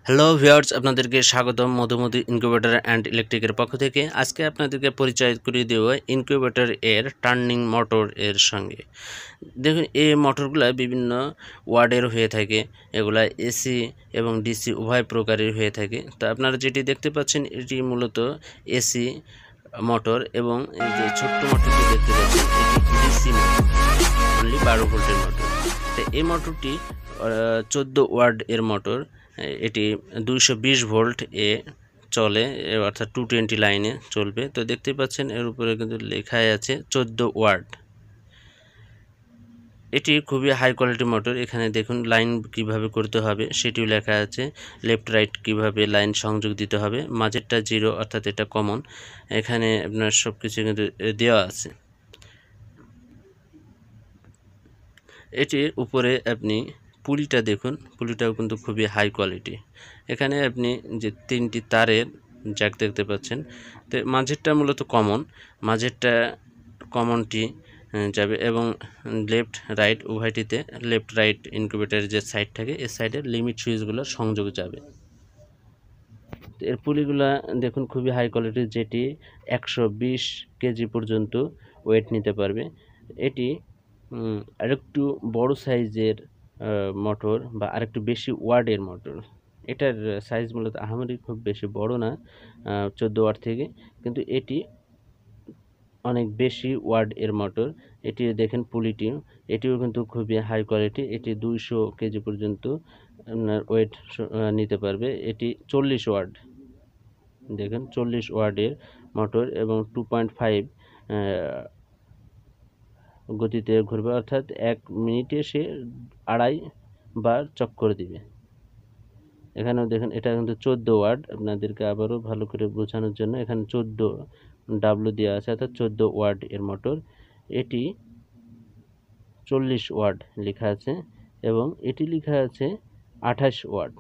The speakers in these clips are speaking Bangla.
হ্যালো ভিউয়ার্স, আপনাদেরকে স্বাগতম মধুমতি ইনকিউবেটর অ্যান্ড ইলেকট্রিকের পক্ষ থেকে। আজকে আপনাদেরকে পরিচয় করিয়ে দেব ইনকিউবেটর এর টার্নিং মোটর এর সঙ্গে। দেখুন, এই মোটরগুলো বিভিন্ন ওয়ার্ডের হয়ে থাকে। এগুলা এসি এবং ডিসি উভয় প্রকারের হয়ে থাকে। তো আপনারা যেটি দেখতে পাচ্ছেন এটি মূলত এসি মোটর, এবং এই যে ছোট্ট মোটরটি দেখতে পাচ্ছেন এটি ডিসি মোটর, অনলি 12 ভোল্টের মোটর। তো এই মোটরটি 14 ওয়ার্ড এর মোটর। এটি 220 ভোল্ট এ চলে, অর্থাৎ 220 লাইনে চলবে। তো দেখতে পাচ্ছেন এর উপরে কিন্তু লেখাই আছে 14 ওয়ার্ড। এটি খুবই হাই কোয়ালিটি মোটর। এখানে দেখুন লাইন কিভাবে করতে হবে সেটিও লেখা আছে, লেফট রাইট কিভাবে লাইন সংযোগ দিতে হবে, মাঝেরটা জিরো অর্থাৎ এটা কমন। এখানে আপনার সব কিছু কিন্তু দেওয়া আছে। এটির উপরে আপনি পুলিটা দেখুন, পুলিটাও কিন্তু খুবই হাই কোয়ালিটি। এখানে আপনি যে 3টি তারের জ্যাক দেখতে পাচ্ছেন। তো মাঝেরটা মূলত কমন, মাঝেরটা কমনটি যাবে, এবং লেফট রাইট উভয়টিতে লেফট রাইট ইনকিউবেটরের যে সাইড থাকে এই সাইডে লিমিট সুইচগুলোর সংযোগ যাবে। এর পুলিগুলা দেখুন খুবই হাই কোয়ালিটির, যেটি 120 কেজি পর্যন্ত ওয়েট নিতে পারবে। এটি আরেকটু বড় সাইজের মোটর বা আরেকটু বেশি ওয়ার্ডের মোটর। এটার সাইজ মূলত আহামরি খুব বেশি বড় না, 14 ওয়াট থেকে, কিন্তু এটি অনেক বেশি ওয়ার্ড এর মোটর। এটি দেখেন পুলিটিও, এটিও কিন্তু খুবই হাই কোয়ালিটি। এটি 200 কেজি পর্যন্ত আপনার ওয়েট নিতে পারবে। এটি 40 ওয়ার্ড, দেখেন 40 ওয়ার্ডের মোটর, এবং 2.5 গতিতে ঘুরবে, অর্থাৎ 1 মিনিটে সে 2.5 বার চক্কর দিবে। এখানেও দেখেন এটা কিন্তু 14 ওয়াট। আপনাদেরকে আবারও ভালো করে বোঝানোর জন্য এখানে 14 ডাব্লু দেওয়া আছে, অর্থাৎ 14 ওয়াট এর মোটর। এটি 40 ওয়াট লেখা আছে, এবং এটি লেখা আছে 28 ওয়াট।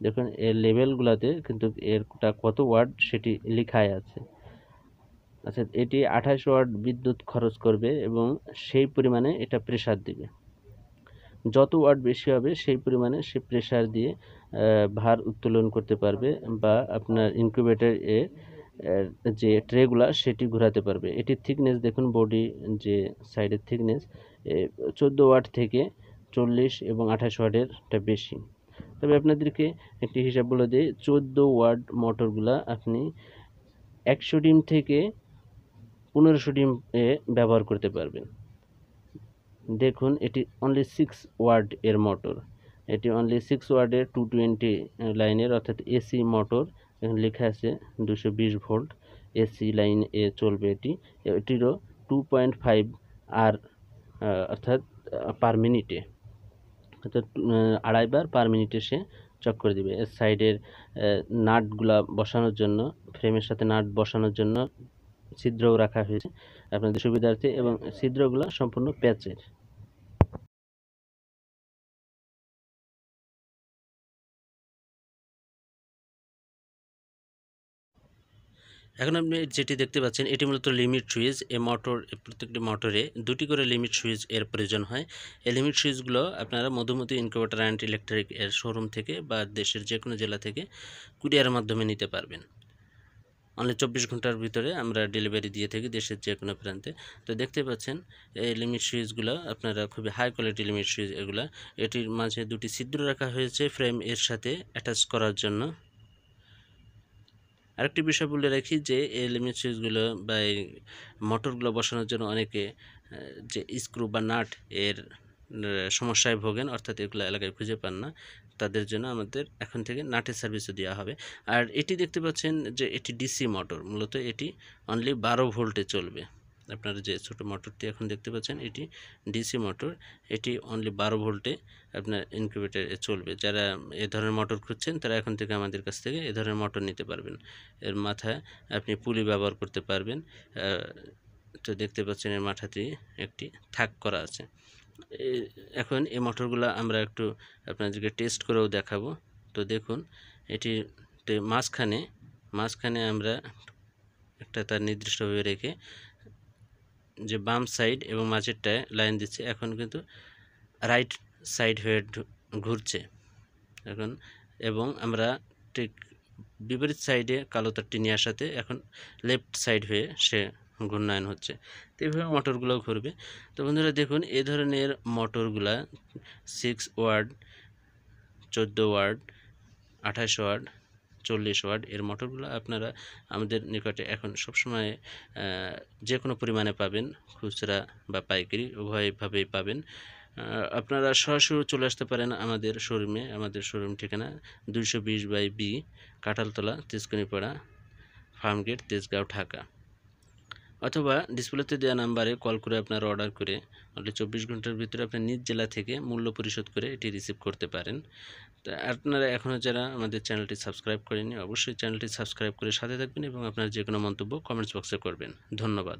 দেখুন এর লেভেলগুলোতে কিন্তু এরটা কত ওয়াট সেটি লেখাই আছে। আচ্ছা, এটি 28 ওয়াট বিদ্যুৎ খরচ করবে, এবং সেই পরিমাণে এটা প্রেসার দিবে। যত ওয়াট বেশি হবে সেই পরিমাণে সে প্রেসার দিয়ে ভার উত্তোলন করতে পারবে, বা আপনার ইনকিউবেটর এ যে ট্রেগুলা সেটি ঘোরাতে পারবে। এটির থিকনেস দেখুন, বডি যে সাইডের থিকনেস 14 ওয়াট থেকে 40 এবং 28 ওয়াটেরটা বেশি। তবে আপনাদেরকে একটি হিসাব বলে দিই, 14 ওয়াট মোটরগুলা আপনি 100 ডিম থেকে 1500 ডিম এ ব্যবহার করতে পারবেন। দেখুন এটি অনলি 6 ওয়াট এর মোটর। এটি অনলি 6 ওয়াটের 220 লাইনের, অর্থাৎ এসি মোটর। এখানে লেখা আছে 220 ভোল্ট এসি লাইন এ চলবে। এটিরও 2.5 আর অর্থাৎ পার মিনিটে, অর্থাৎ 2.5 বার পার মিনিটে সে চক্কর দিবে। এর সাইডের নাটগুলা বসানোর জন্য, ফ্রেমের সাথে নাট বসানোর জন্য ছিদ্রও রাখা হয়েছে আপনাদের সুবিধার্থে, এবং ছিদ্রগুলো সম্পূর্ণ প্যাচের। এখন আপনি যেটি দেখতে পাচ্ছেন এটি মূলত লিমিট সুইচ। এই মোটর, প্রত্যেকটি মোটরে 2টি করে লিমিট সুইচ এর প্রয়োজন হয়। এই লিমিট সুইচগুলো আপনারা মধুমতি ইনকিউবেটর অ্যান্ড ইলেকট্রিক এর শোরুম থেকে বা দেশের যে কোনো জেলা থেকে কুরিয়ারের মাধ্যমে নিতে পারবেন। অনলি 24 ঘন্টার ভিতরে আমরা ডেলিভারি দিয়ে থাকি দেশের যে কোনো প্রান্তে। তো দেখতে পাচ্ছেন এই লিমিট সুইচগুলো আপনারা খুবই হাই কোয়ালিটি লিমিট সুইচ এগুলা। এটির মাঝে 2টি ছিদ্র রাখা হয়েছে ফ্রেম এর সাথে অ্যাটাচ করার জন্য। আরেকটি বিষয় বলে রাখি যে এই লিমিট সুইচগুলো বা এই মোটরগুলো বসানোর জন্য অনেকে যে স্ক্রু বা নাট এর সমস্যায় ভোগেন, অর্থাৎ এগুলো এলাকায় খুঁজে পান না। তাদের জন্য আমাদের এখন থেকে নাটের সার্ভিসও দেওয়া হবে। আর এটি দেখতে পাচ্ছেন যে এটি ডিসি মোটর, মূলত এটি অনলি 12 ভোল্টে চলবে। আপনারা যে ছোট মোটরটি এখন দেখতে পাচ্ছেন এটি ডিসি মোটর। এটি অনলি 12 ভোল্টে আপনার ইনকিউবেটরে চলবে। যারা এ ধরনের মোটর খুঁজছেন তারা এখন থেকে আমাদের কাছ থেকে এ ধরনের মোটর নিতে পারবেন। এর মাথায় আপনি পুলি ব্যবহার করতে পারবেন। তো দেখতে পাচ্ছেন এর মাথাটি একটি থাক করা আছে। এখন এই মোটরগুলো আমরা একটু আপনাদেরকে টেস্ট করেও দেখাবো। তো দেখুন এটিতে মাঝখানে আমরা একটা তার নির্দিষ্টভাবে রেখে যে বাম সাইড এবং মাঝেরটায় লাইন দিচ্ছে, এখন কিন্তু রাইট সাইড হয়ে ঘুরছে। এখন এবং আমরা ঠিক বিপরীত সাইডে কালো তারটি নিয়ে আসাতে এখন লেফট সাইড হয়ে সে ঘূর্ণায়ন হচ্ছে। তো এইভাবে মোটরগুলো ঘুরবে। তো বন্ধুরা দেখুন এই ধরনের মোটরগুলা 6 ওয়াট, 14 ওয়াট, 28 ওয়াট, 40 ওয়াট এর মোটরগুলো আপনারা আমাদের নিকটে এখন সবসময় যে কোনো পরিমাণে পাবেন, খুচরা বা পাইকারি উভয়ভাবেই পাবেন। আপনারা সরাসরি চলে আসতে পারেন আমাদের শোরুমে। আমাদের শোরুম ঠিকানা 220/B কাঁঠালতলা, তেজকুনিপাড়া, ফার্মগেট, তেজগাঁও, ঢাকা। অথবা ডিসপ্লেতে দেওয়া নাম্বারে কল করে আপনারা অর্ডার করে অনলি 24 ঘন্টার ভিতরে আপনার নিজ জেলা থেকে মূল্য পরিশোধ করে এটি রিসিভ করতে পারেন। তো আপনারা এখনও যারা আমাদের চ্যানেলটি সাবস্ক্রাইব করেননি অবশ্যই চ্যানেলটি সাবস্ক্রাইব করে সাথে থাকবেন এবং আপনার যে কোনো মন্তব্য কমেন্টস বক্সে করবেন। ধন্যবাদ।